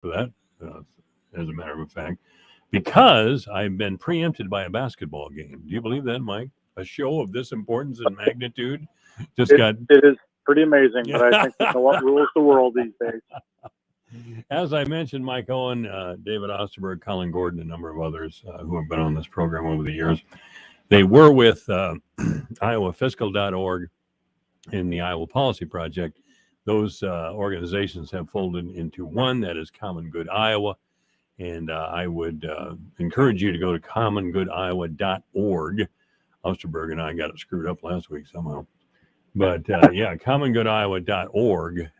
for that, as a matter of fact, because I've been preempted by a basketball game. Do you believe that, Mike? A show of this importance and magnitude just got. It is pretty amazing, but I think that's what rules the world these days. As I mentioned, Mike Owen, David Osterberg, Colin Gordon, a number of others who have been on this program over the years. They were with iowafiscal.org in the Iowa Policy Project. Those organizations have folded into one, that is Common Good Iowa. And I would encourage you to go to commongoodiowa.org. Osterberg and I got it screwed up last week somehow. But yeah, commongoodiowa.org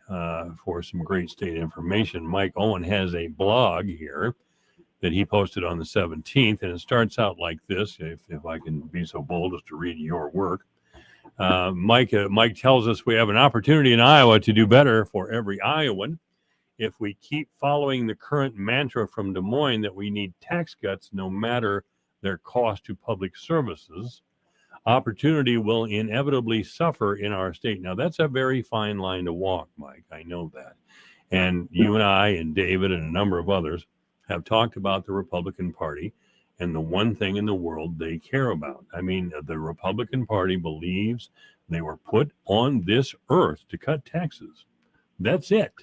for some great state information. Mike Owen has a blog here that he posted on the 17th, and it starts out like this, if I can be so bold as to read your work. Mike tells us we have an opportunity in Iowa to do better for every Iowan. If we keep following the current mantra from Des Moines that we need tax cuts no matter their cost to public services, opportunity will inevitably suffer in our state. Now, that's a very fine line to walk, Mike. I know that. And you and I and David and a number of others have talked about the Republican Party and the one thing in the world they care about. I mean, the Republican Party believes they were put on this earth to cut taxes. That's it.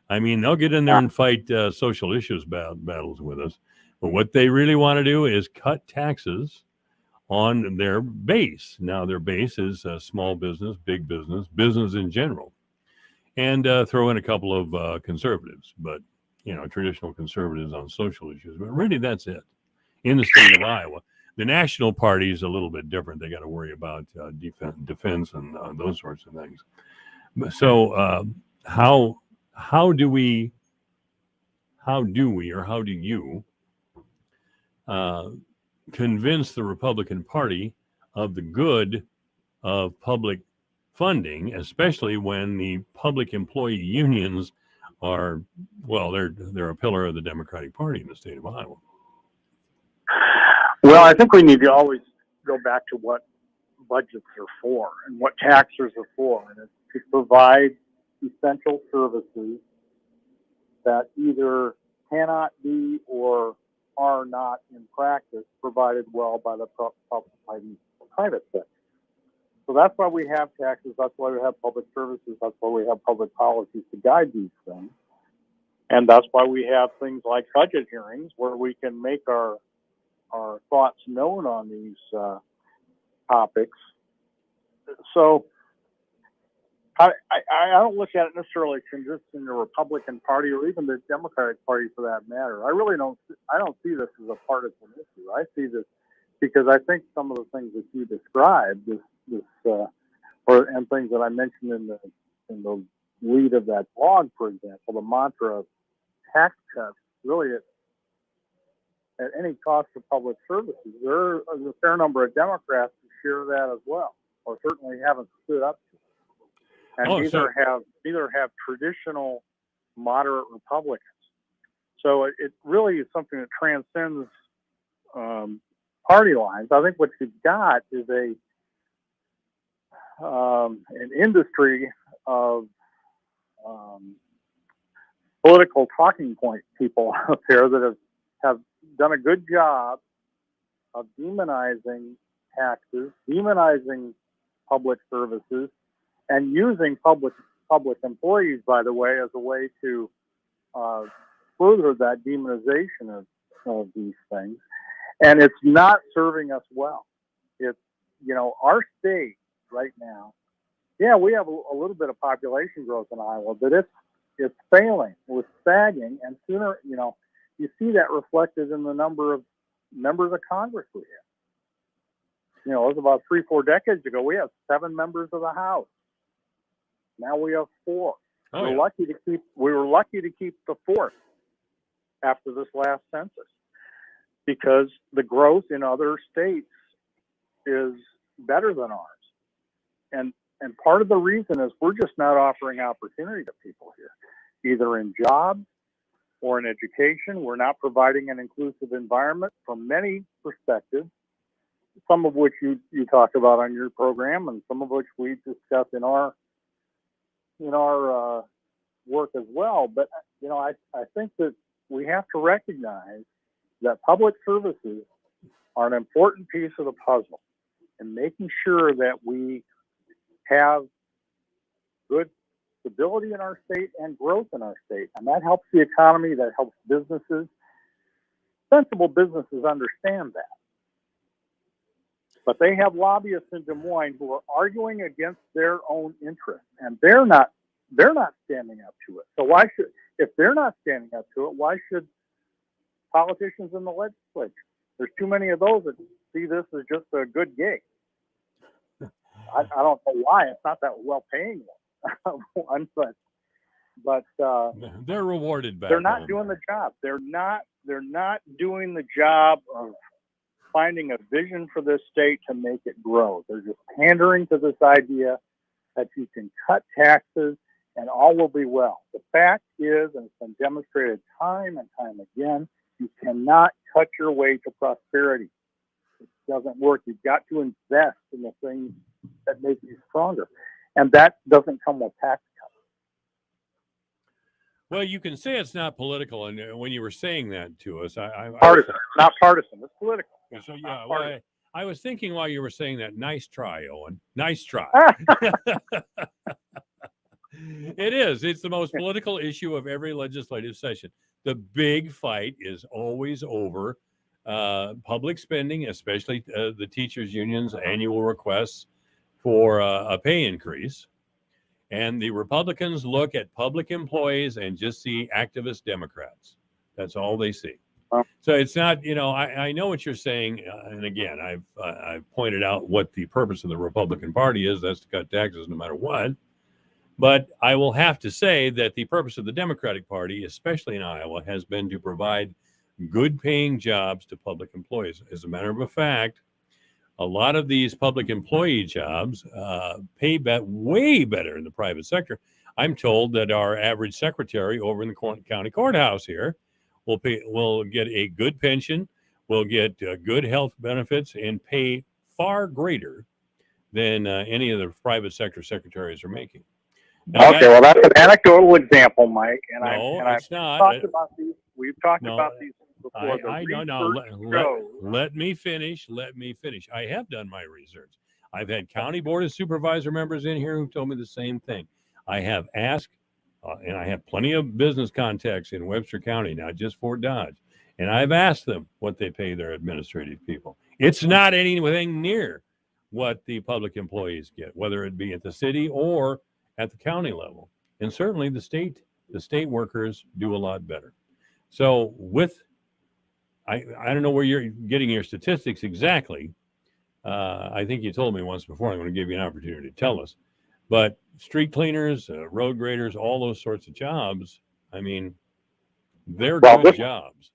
I mean, they'll get in there and fight social issues battles with us. But what they really want to do is cut taxes on their base. Now, their base is small business, big business, business in general. And throw in a couple of conservatives, but, traditional conservatives on social issues. But really, that's it. In the state of Iowa, the national party is a little bit different. They got to worry about defense and those sorts of things. So how do you convince the Republican Party of the good of public funding, especially when the public employee unions are, well, they're a pillar of the Democratic Party in the state of Iowa? Well, I think we need to always go back to what budgets are for and what taxes are for, and it's to provide essential services that either cannot be or are not in practice provided well by the private sector. So that's why we have taxes, that's why we have public services, that's why we have public policies to guide these things. And that's why we have things like budget hearings where we can make our thoughts known on these topics. So I don't look at it necessarily just in the Republican Party or even the Democratic Party for that matter. I don't see this as a partisan issue. I see this because I think some of the things that you described, and things that I mentioned in the lead of that blog, for example, the mantra of tax cuts, really at any cost of public services. There is a fair number of Democrats who share that as well, or certainly haven't stood up to it. And neither have traditional moderate Republicans. So it really is something that transcends party lines. I think what you've got is an industry of political talking point people out there that have done a good job of demonizing taxes, demonizing public services, and using public employees, by the way, as a way to further that demonization of these things. And it's not serving us well. It's, our state right now, we have a little bit of population growth in Iowa, but it's failing. We're sagging, and sooner, you see that reflected in the number of members of Congress we have. It was about 3-4 decades ago, we had 7 members of the House. Now we have 4. We were lucky to keep the 4th after this last census, because the growth in other states is better than ours. And part of the reason is we're just not offering opportunity to people here, either in jobs or in education. We're not providing an inclusive environment from many perspectives, some of which you talk about on your program, and some of which we discuss in our work as well. But I think that we have to recognize that public services are an important piece of the puzzle in making sure that we have good stability in our state and growth in our state. And that helps the economy, that helps businesses. Sensible businesses understand that. But they have lobbyists in Des Moines who are arguing against their own interests, and they're not standing up to it. So if they're not standing up to it, why should politicians in the legislature? There's too many of those that see this as just a good gig. I don't know why. It's not that well-paying one, but they're rewarded back. They're not home. doing the job. They're not doing the job of finding a vision for this state to make it grow. They're just pandering to this idea that you can cut taxes and all will be well. The fact is, and it's been demonstrated time and time again, you cannot cut your way to prosperity. It doesn't work. You've got to invest in the things that make you stronger. And that doesn't come with tax cuts. Well, you can say it's not political, and when you were saying that to us, Partisan, not partisan. It's political. So yeah, well, I was thinking while you were saying that, nice try, Owen. Nice try. It is. It's the most political issue of every legislative session. The big fight is always over public spending, especially the teachers' unions' annual requests for a pay increase. And the Republicans look at public employees and just see activist Democrats. That's all they see. So it's not, I know what you're saying. And again, I've pointed out what the purpose of the Republican Party is. That's to cut taxes no matter what. But I will have to say that the purpose of the Democratic Party, especially in Iowa, has been to provide good paying jobs to public employees. As a matter of fact, a lot of these public employee jobs pay way better in the private sector. I'm told that our average secretary over in the county courthouse here will get a good pension, will get good health benefits, and pay far greater than any of the private sector secretaries are making. Now, okay, well, that's an anecdotal example, Mike. And it's not. We've talked about these before. I don't know. Let me finish. Let me finish. I have done my research. I've had county board of supervisor members in here who told me the same thing. I have asked, and I have plenty of business contacts in Webster County, not just Fort Dodge. And I've asked them what they pay their administrative people. It's not anything near what the public employees get, whether it be at the city or at the county level. And certainly the state workers do a lot better. So I don't know where you're getting your statistics exactly. I think you told me once before. I'm going to give you an opportunity to tell us. But street cleaners, road graders, all those sorts of jobs, I mean, they're good jobs.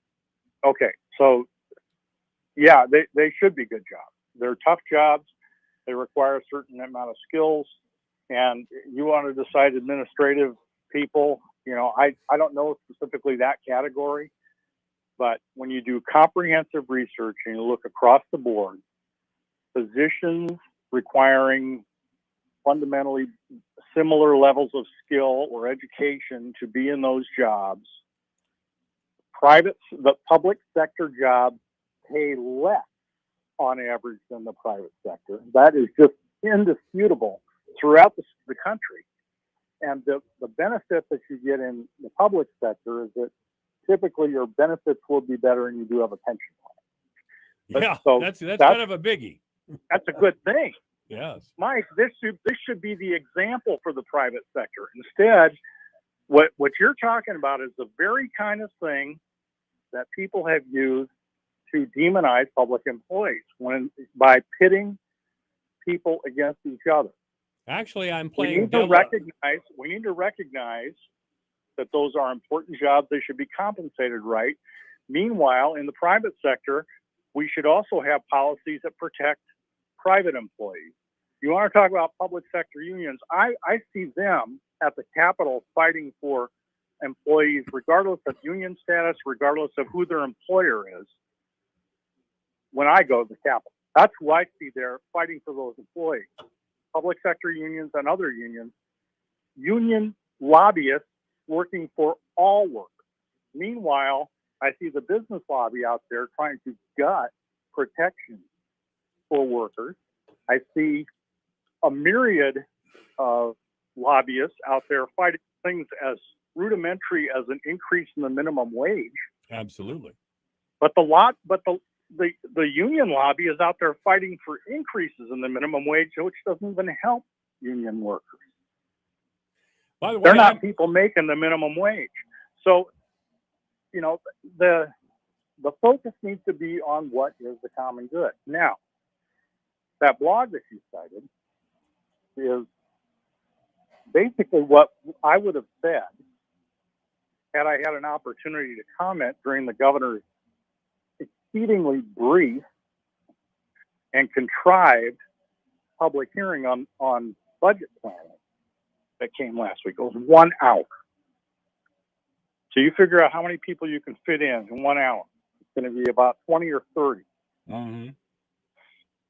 Okay, so yeah, they should be good jobs. They're tough jobs. They require a certain amount of skills. And you want to decide administrative people, I don't know specifically that category, but when you do comprehensive research and you look across the board, positions requiring fundamentally similar levels of skill or education to be in those jobs, the public sector jobs pay less on average than the private sector. That is just indisputable throughout the country. And the benefit that you get in the public sector is that typically your benefits will be better and you do have a pension plan. Yeah, so that's kind of a biggie. That's a good thing. Yes. Mike, this should be the example for the private sector. Instead, what you're talking about is the very kind of thing that people have used to demonize public employees by pitting people against each other. Actually, I'm playing. We need to recognize that those are important jobs. They should be compensated right. Meanwhile, in the private sector, we should also have policies that protect private employees. You want to talk about public sector unions? I see them at the Capitol fighting for employees, regardless of union status, regardless of who their employer is. When I go to the Capitol, that's who I see there fighting for those employees. Public sector unions and other unions, union lobbyists working for all workers. Meanwhile, I see the business lobby out there trying to gut protection for workers. I see a myriad of lobbyists out there fighting things as rudimentary as an increase in the minimum wage. Absolutely. But the union lobby is out there fighting for increases in the minimum wage, which doesn't even help union workers. By the way, they're not people making the minimum wage. So, the focus needs to be on what is the common good. Now, that blog that you cited is basically what I would have said had I had an opportunity to comment during the governor's exceedingly brief and contrived public hearing on budget planning that came last week. It was 1 hour. So you figure out how many people you can fit in 1 hour. It's going to be about 20 or 30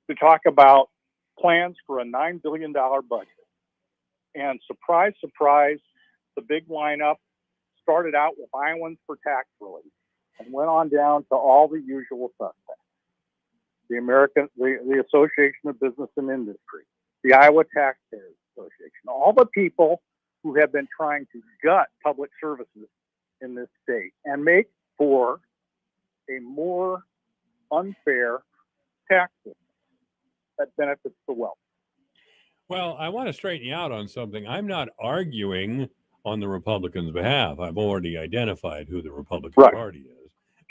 to talk about plans for a $9 billion budget. And surprise, surprise, the big lineup started out with Iowans for tax relief and went on down to all the usual suspects. The Association of Business and Industry, the Iowa Taxpayers Association, all the people who have been trying to gut public services in this state and make for a more unfair tax system that benefits the wealthy. Well, I want to straighten you out on something. I'm not arguing on the Republicans' behalf. I've already identified who the Republican Party is,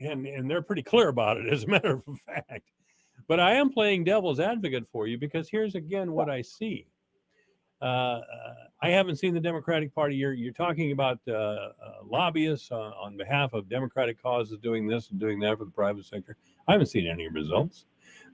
and they're pretty clear about it, as a matter of fact. But I am playing devil's advocate for you because here's again what I see. I haven't seen the Democratic Party. You're talking about lobbyists on behalf of Democratic causes doing this and doing that for the private sector. I haven't seen any results.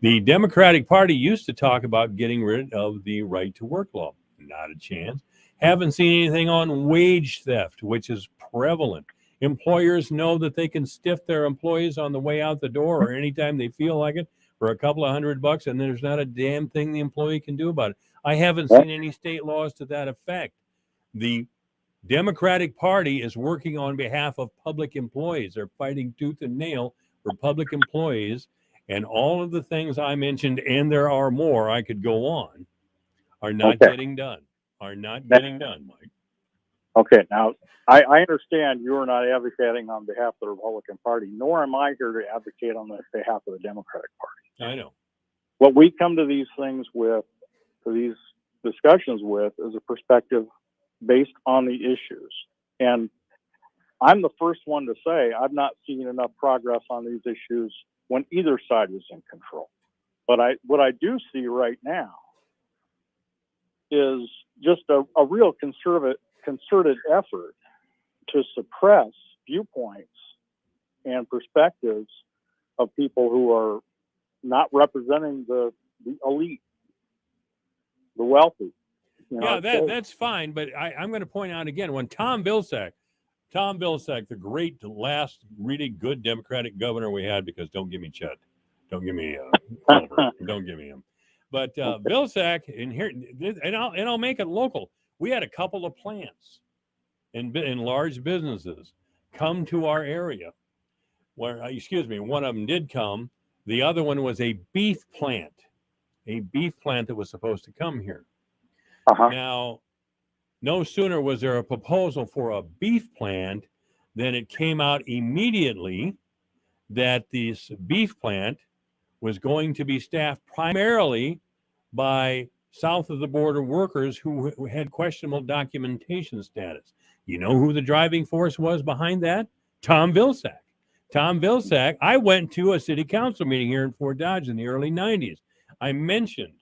The Democratic Party used to talk about getting rid of the right to work law. Not a chance. Haven't seen anything on wage theft, which is prevalent. Employers know that they can stiff their employees on the way out the door or anytime they feel like it for a couple of $100, and there's not a damn thing the employee can do about it. I haven't seen any state laws to that effect. The Democratic Party is working on behalf of public employees. They're fighting tooth and nail for public employees, and all of the things I mentioned, and there are more, I could go on, are not getting done. Are not getting done, Mike. Okay, now I understand you are not advocating on behalf of the Republican Party, nor am I here to advocate on behalf of the Democratic Party. I know. What we come to these things with, to these discussions with, is a perspective based on the issues. And I'm the first one to say I've not seen enough progress on these issues when either side was in control. But what I do see right now is just a real concerted effort to suppress viewpoints and perspectives of people who are not representing the elite, the wealthy. That's fine. But I'm going to point out again, when Tom Vilsack, the great last really good Democratic governor we had, because don't give me Chet, don't give me Culver, don't give me him. But Vilsack, in here, and I'll make it local. We had a couple of plants in large businesses come to our area. One of them did come. The other one was a beef plant that was supposed to come here. Now, no sooner was there a proposal for a beef plant than it came out immediately that this beef plant was going to be staffed primarily by south of the border workers who had questionable documentation status. You know who the driving force was behind that? Tom Vilsack. Tom Vilsack, I went to a city council meeting here in Fort Dodge in the early 90s. I mentioned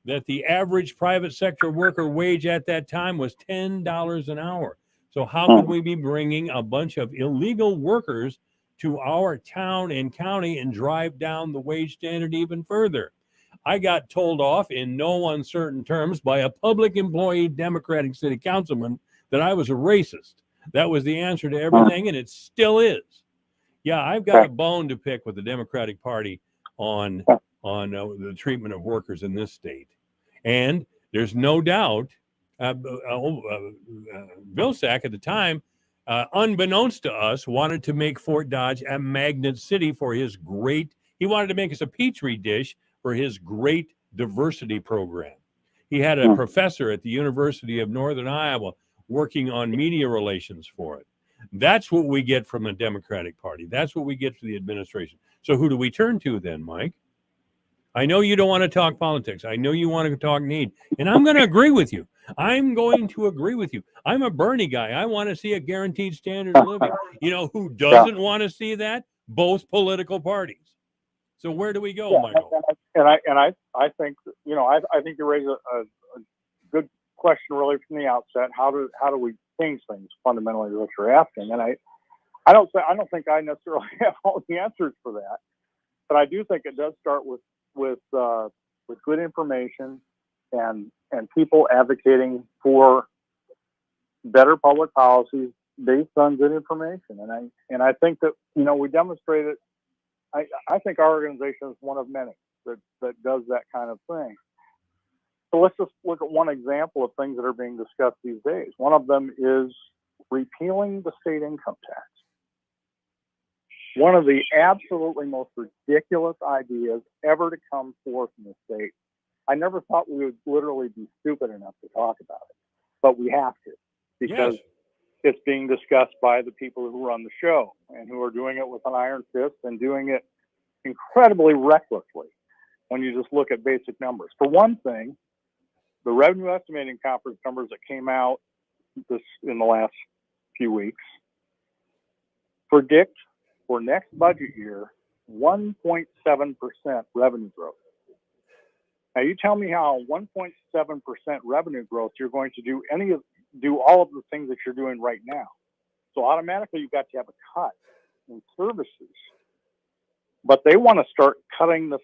that the average private sector worker wage at that time was $10 an hour. So how could we be bringing a bunch of illegal workers to our town and county and drive down the wage standard even further? I got told off in no uncertain terms by a public employee Democratic city councilman that I was a racist. That was the answer to everything, and it still is. Yeah, I've got a bone to pick with the Democratic Party on the treatment of workers in this state. And there's no doubt, Vilsack at the time unbeknownst to us, wanted to make Fort Dodge a magnet city for his he wanted to make us a petri dish for his great diversity program. He had a professor at the University of Northern Iowa working on media relations for it. That's what we get from the Democratic Party. That's what we get from the administration. So who do we turn to then, Mike? I know you don't want to talk politics. I know you want to talk need. And I'm going to agree with you. I'm going to agree with you. I'm a Bernie guy. I want to see a guaranteed standard of living. You know who doesn't want to see that? Both political parties. So where do we go, Michael? And I think, you know, I think you raise a good question really from the outset. How do we change things fundamentally? What you're asking, and I don't think I necessarily have all the answers for that, but I do think it does start with good information and people advocating for better public policies based on good information. And I think that, you know, we demonstrated. I think our organization is one of many that does that kind of thing. So let's just look at one example of things that are being discussed these days. One of them is repealing the state income tax. One of the absolutely most ridiculous ideas ever to come forth in the state. I never thought we would literally be stupid enough to talk about it, but we have to, because it's being discussed by the people who run the show and who are doing it with an iron fist and doing it incredibly recklessly when you just look at basic numbers. For one thing, the revenue estimating conference numbers that came out in the last few weeks predict for next budget year 1.7% revenue growth. Now you tell me how 1.7% revenue growth you're going to do all of the things that you're doing right now. So automatically you've got to have a cut in services. But they want to start cutting the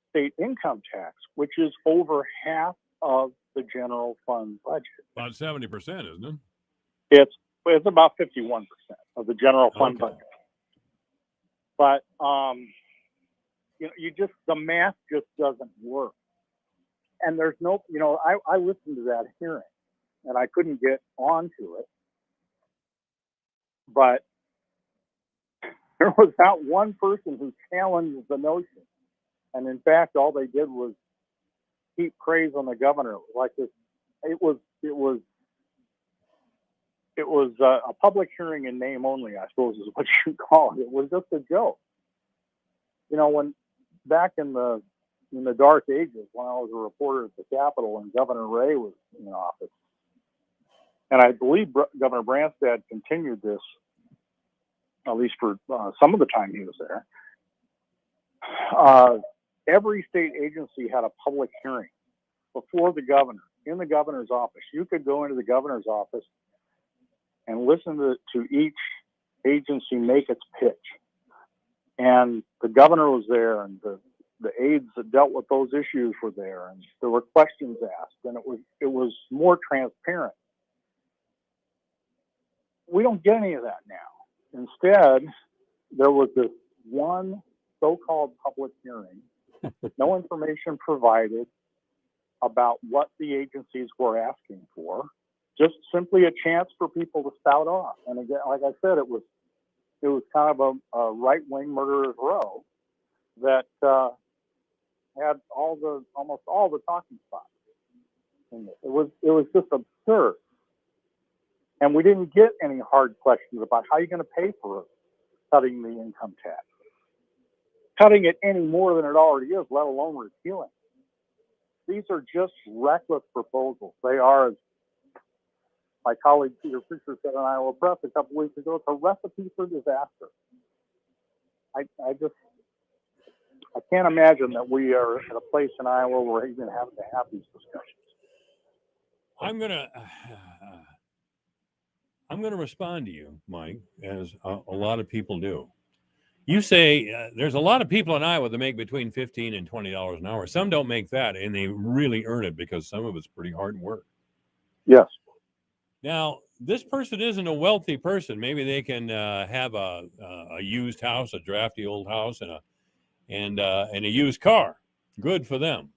state income tax, which is over half of the general fund budget. About 70%, isn't it? It's about 51% of the general fund budget. But you know, the math just doesn't work. And there's no, you know, I listened to that hearing and I couldn't get onto it. But there was not one person who challenged the notion. And in fact, all they did was heap praise on the governor. Like this, it was a public hearing in name only, I suppose is what you call it. It was just a joke. You know, when back in the dark ages, when I was a reporter at the Capitol and Governor Ray was in office, and I believe Governor Branstad continued this, at least for some of the time he was there. Every state agency had a public hearing before the governor, in the governor's office. You could go into the governor's office and listen to each agency make its pitch. And the governor was there, and the aides that dealt with those issues were there, and there were questions asked, and it was more transparent. We don't get any of that now. Instead, there was this one so-called public hearing, no information provided about what the agencies were asking for, just simply a chance for people to spout off. And again, like I said, it was kind of a right-wing murderer's row that had almost all the talking spots. And it was just absurd. And we didn't get any hard questions about how you're going to pay for cutting the income tax, cutting it any more than it already is, let alone repealing. These are just reckless proposals. They are, as my colleague Peter Fisher said in Iowa Press a couple weeks ago, it's a recipe for disaster. I can't imagine that we are at a place in Iowa where we're even having to have these discussions. I'm gonna respond to you, Mike, as a lot of people do. You say there's a lot of people in Iowa that make between $15 and $20 an hour. Some don't make that, and they really earn it because some of it's pretty hard work. Yes. Now, this person isn't a wealthy person. Maybe they can have a used house, a drafty old house, and a used car. Good for them.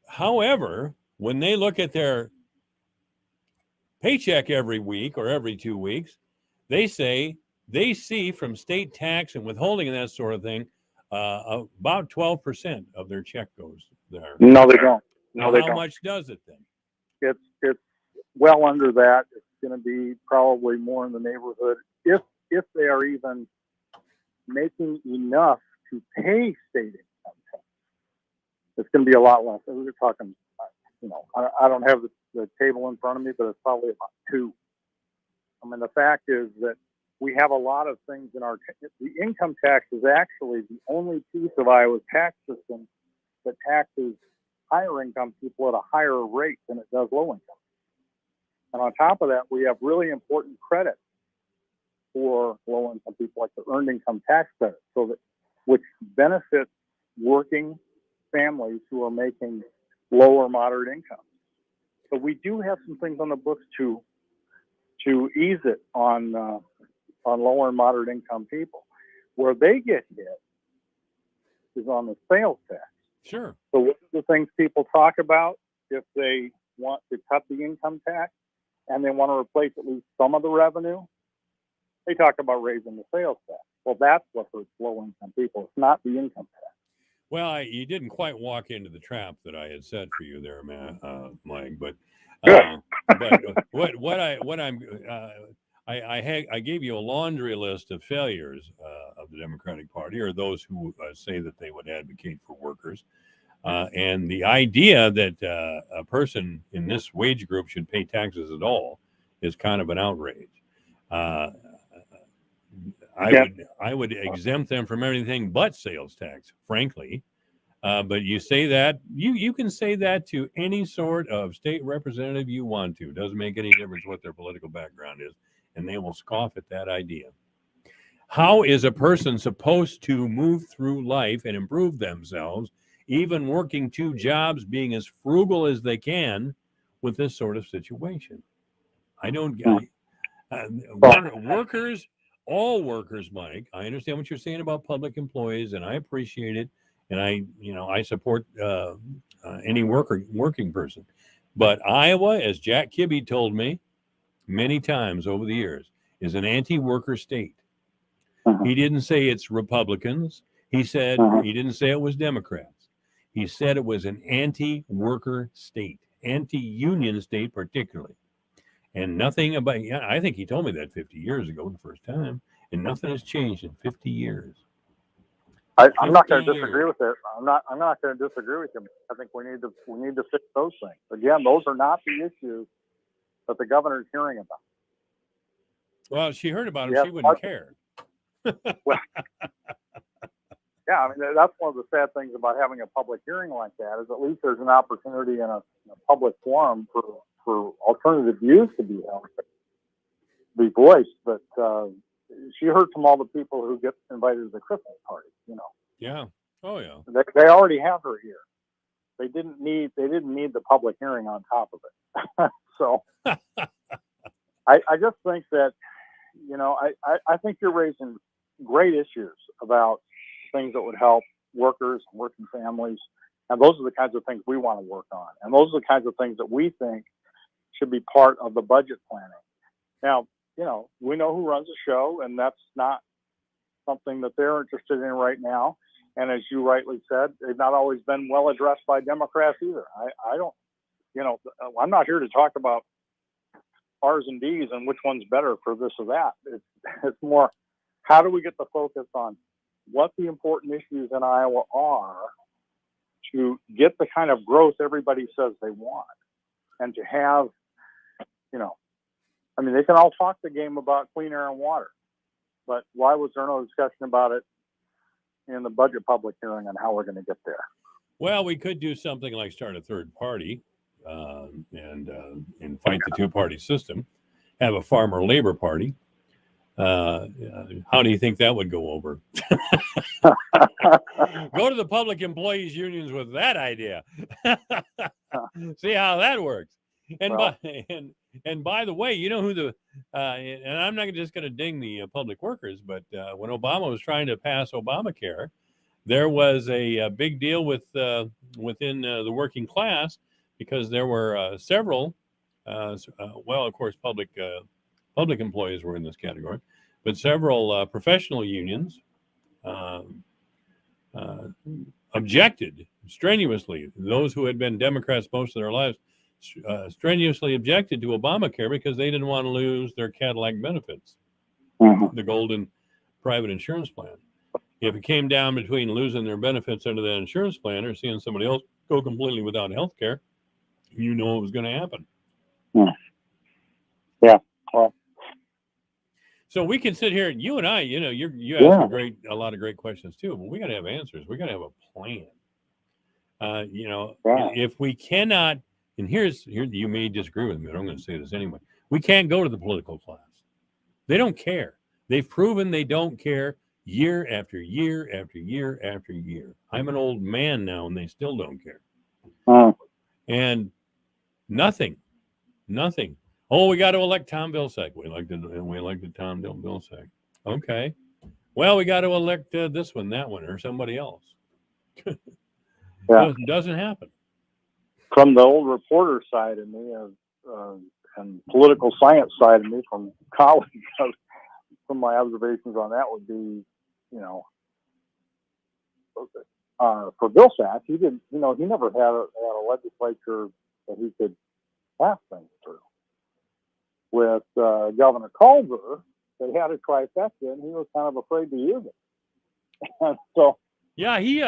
However, when they look at their paycheck every week or every 2 weeks, they say they see from state tax and withholding and that sort of thing, about 12% of their check goes there. No, they don't. Now, how much does it then? It's well under that. It's going to be probably more in the neighborhood, if they are even making enough to pay state income tax. It's going to be a lot less. We're talking, I don't have the table in front of me, but it's probably about 2. I mean, the fact is that we have a lot of things in the income tax is actually the only piece of Iowa's tax system that taxes higher income people at a higher rate than it does low income. And on top of that, we have really important credits for low income people, like the earned income tax credit, which benefits working families who are making low or moderate income. So we do have some things on the books to ease it on lower and moderate income people. Where they get hit is on the sales tax. Sure. So what are the things people talk about if they want to cut the income tax and they want to replace at least some of the revenue? They talk about raising the sales tax. Well, that's what hurts low income people. It's not the income tax. Well, you didn't quite walk into the trap that I had set for you there, Mike. But I gave you a laundry list of failures of the Democratic Party, or those who say that they would advocate for workers, and the idea that a person in this wage group should pay taxes at all is kind of an outrage. I would exempt them from everything but sales tax, frankly. But you say that you can say that to any sort of state representative you want to. Doesn't make any difference what their political background is, and they will scoff at that idea. How is a person supposed to move through life and improve themselves, even working 2 jobs, being as frugal as they can, with this sort of situation? I don't get workers. All workers, Mike. I understand what you're saying about public employees, and I appreciate it, and I support any working person. But Iowa, as Jack Kibbe told me many times over the years, is an anti-worker state. He didn't say it's Republicans. He said he didn't say it was Democrats. He said it was an anti-worker state, anti-union state particularly. And nothing about, I think he told me that 50 years ago the first time, and nothing has changed in 50 years. I'm not going to disagree with it. I'm not going to disagree with him. I think we need to fix those things. Again, those are not the issues that the governor is hearing about. Well, she heard about them. She wouldn't care. Well, yeah, I mean, that's one of the sad things about having a public hearing like that, is at least there's an opportunity in a public forum for alternative views to be voiced. But she heard from all the people who get invited to the Christmas party. Yeah. Oh yeah. They already have her here. They didn't need the public hearing on top of it. So I just think that I think you're raising great issues about things that would help workers and working families, and those are the kinds of things we want to work on, and those are the kinds of things that we think should be part of the budget planning. Now, we know who runs the show, and that's not something that they're interested in right now. And as you rightly said, they've not always been well addressed by Democrats either. I'm not here to talk about R's and D's and which one's better for this or that. It's more, how do we get the focus on what the important issues in Iowa are to get the kind of growth everybody says they want, and to have, they can all talk the game about clean air and water, but why was there no discussion about it in the budget public hearing on how we're going to get there? Well, we could do something like start a third party and fight the 2-party system, have a farmer labor party. How do you think that would go over? Go to the public employees unions with that idea. See how that works. And by the way, you know who and I'm not just going to ding the public workers, but when Obama was trying to pass Obamacare, there was a big deal within the working class, because there were several well, of course, public employees were in this category, but several professional unions uh, uh, objected strenuously. Those who had been Democrats most of their lives strenuously objected to Obamacare because they didn't want to lose their Cadillac benefits, the golden private insurance plan. If it came down between losing their benefits under that insurance plan or seeing somebody else go completely without health care, you know what was going to happen. Yeah. Well, so we can sit here, you and I, you ask a lot of great questions too, but we got to have answers. We got to have a plan. If we cannot, and here you may disagree with me, but I'm going to say this anyway. We can't go to the political class. They don't care. They've proven they don't care year after year after year after year. I'm an old man now, and they still don't care. And nothing. Oh, we got to elect Tom Vilsack. We elected Tom Vilsack. Okay. Well, we got to elect this one, that one, or somebody else. Doesn't happen. From the old reporter side of me, and political science side of me from college, some of my observations on that would be, for Vilsack, he didn't, he never had a legislature that he could pass things through. With Governor Culver, they had a trifecta, and he was kind of afraid to use it. And so, yeah, he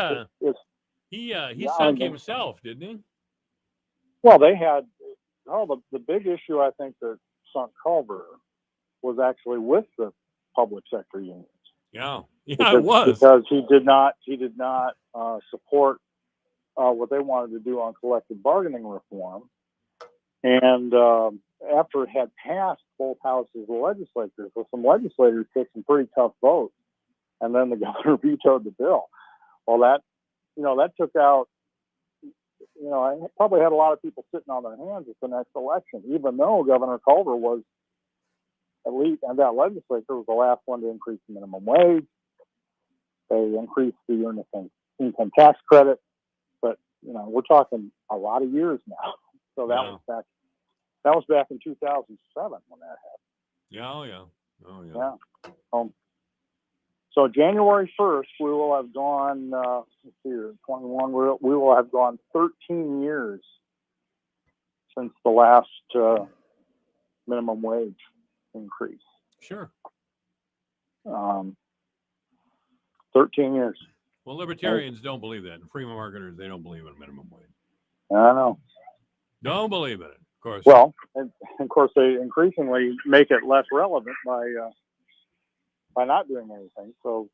sunk himself, didn't he? Well, they had the big issue I think that sunk Culver was actually with the public sector unions. Yeah, it was because he did not support what they wanted to do on collective bargaining reform, and after it had passed both houses of the legislature, so some legislators took some pretty tough votes, and then the governor vetoed the bill. Well, that took out. I probably had a lot of people sitting on their hands at the next election, even though Governor Culver was at least, and that legislature was the last one to increase the minimum wage. They increased the earned income tax credit, but we're talking a lot of years now. So that was back in 2007 when that happened. Yeah. So January 1st, we will have gone, 21, we will have gone 13 years since the last minimum wage increase. Sure. 13 years. Well, libertarians don't believe that. And free marketers, they don't believe in minimum wage. I know. Don't believe in it, of course. Well, and of course, they increasingly make it less relevant by not doing anything. So,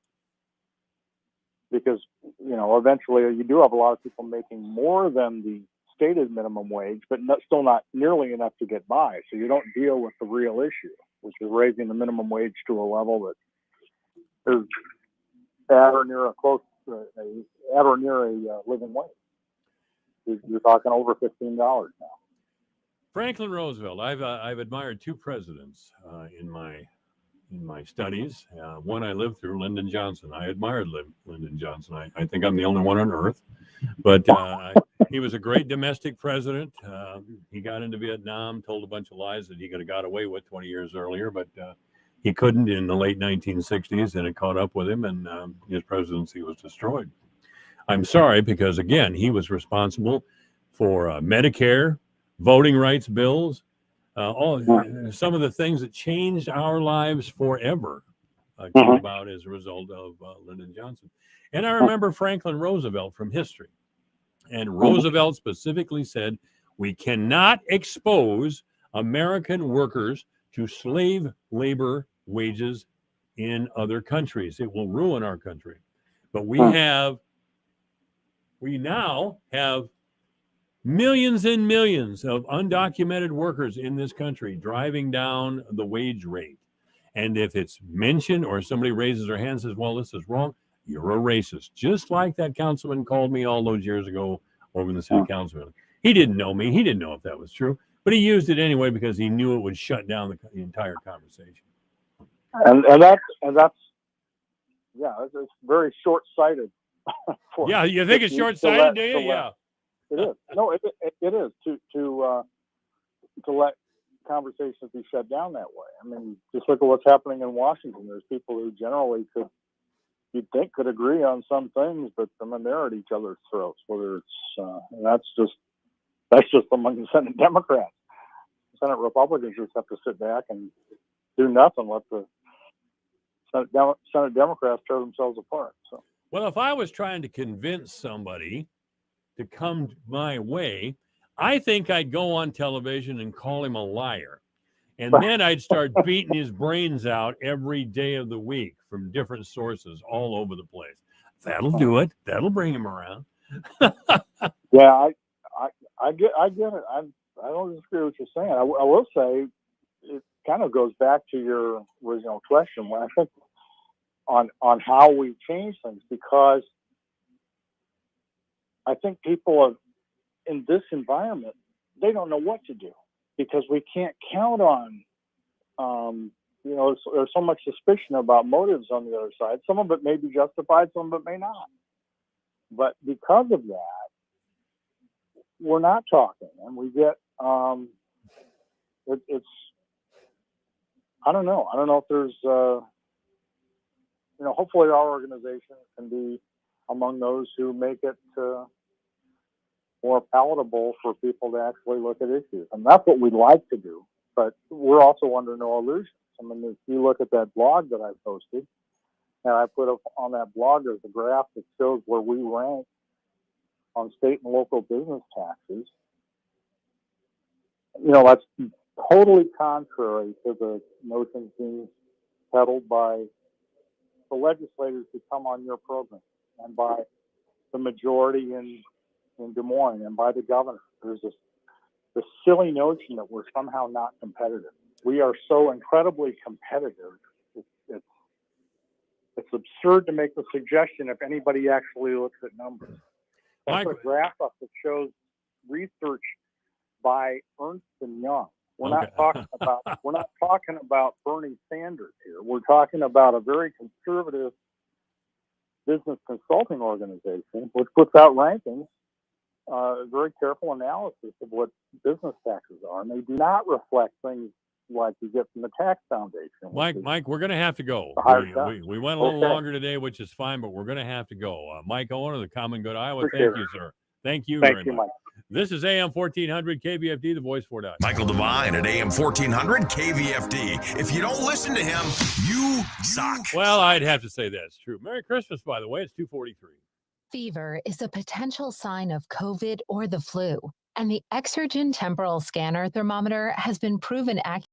because, eventually you do have a lot of people making more than the stated minimum wage, but still not nearly enough to get by. So you don't deal with the real issue, which is raising the minimum wage to a level that is at or near a living wage. You're talking over $15 now. Franklin Roosevelt. I've admired two presidents in my studies. One I lived through, Lyndon Johnson. I admired Lyndon Johnson. I think I'm the only one on earth. But he was a great domestic president. He got into Vietnam, told a bunch of lies that he could have got away with 20 years earlier, but he couldn't in the late 1960s, and it caught up with him, and his presidency was destroyed. I'm sorry, because, again, he was responsible for Medicare, voting rights bills, some of the things that changed our lives forever came about as a result of Lyndon Johnson. And I remember Franklin Roosevelt from history. And Roosevelt specifically said, we cannot expose American workers to slave labor wages in other countries. It will ruin our country. But we now have millions and millions of undocumented workers in this country driving down the wage rate. And if it's mentioned or somebody raises their hand and says, well, this is wrong, you're a racist. Just like that councilman called me all those years ago over in the city council. He didn't know me. He didn't know if that was true. But he used it anyway because he knew it would shut down the entire conversation. And that's it's very short-sighted. Yeah, you think it's short-sighted, do you? Yeah. It is. No, it is. to let conversations be shut down that way. I mean, just look at what's happening in Washington. There's people who generally you'd think could agree on some things, but then they're at each other's throats. Whether it's and that's just among the Senate Democrats. Senate Republicans just have to sit back and do nothing. Let the Senate Democrats tear themselves apart. So, well, if I was trying to convince somebody to come my way, I think I'd go on television and call him a liar. And then I'd start beating his brains out every day of the week from different sources all over the place. That'll do it. That'll bring him around. Yeah, I get it. I don't disagree with what you're saying. I will say it kind of goes back to your original question when I think on how we change things, because I think people are in this environment, they don't know what to do because we can't count on, there's so much suspicion about motives on the other side. Some of it may be justified, some of it may not. But because of that, we're not talking, and we get, it's, I don't know. I don't know if there's, hopefully our organization can be among those who make it more palatable for people to actually look at issues. And that's what we'd like to do, but we're also under no illusions. I mean, if you look at that blog that I posted, and I put up on that blog, there's a graph that shows where we rank on state and local business taxes. That's totally contrary to the notions being peddled by the legislators who come on your program and by the majority in Des Moines and by the governor. There's this silly notion that we're somehow not competitive. We are so incredibly competitive. It's absurd to make the suggestion if anybody actually looks at numbers. That's a graph up that shows research by Ernst and Young. We're not talking about Bernie Sanders here. We're talking about a very conservative business consulting organization which puts out rankings, very careful analysis of what business taxes are, and they do not reflect things like you get from the tax foundation. Mike, we're going to have to go. We went a little longer today, which is fine, but we're going to have to go. Mike Owen of the Common Good Iowa. Thank you, sir. Thank you very much. Mike. This is AM 1400 KVFD, the voice for Dodge. Michael Devine at AM 1400 KVFD. If you don't listen to him, you suck. Well, I'd have to say that's true. Merry Christmas, by the way. It's 2:43. Fever is a potential sign of COVID or the flu, and the Exergen temporal scanner thermometer has been proven accurate.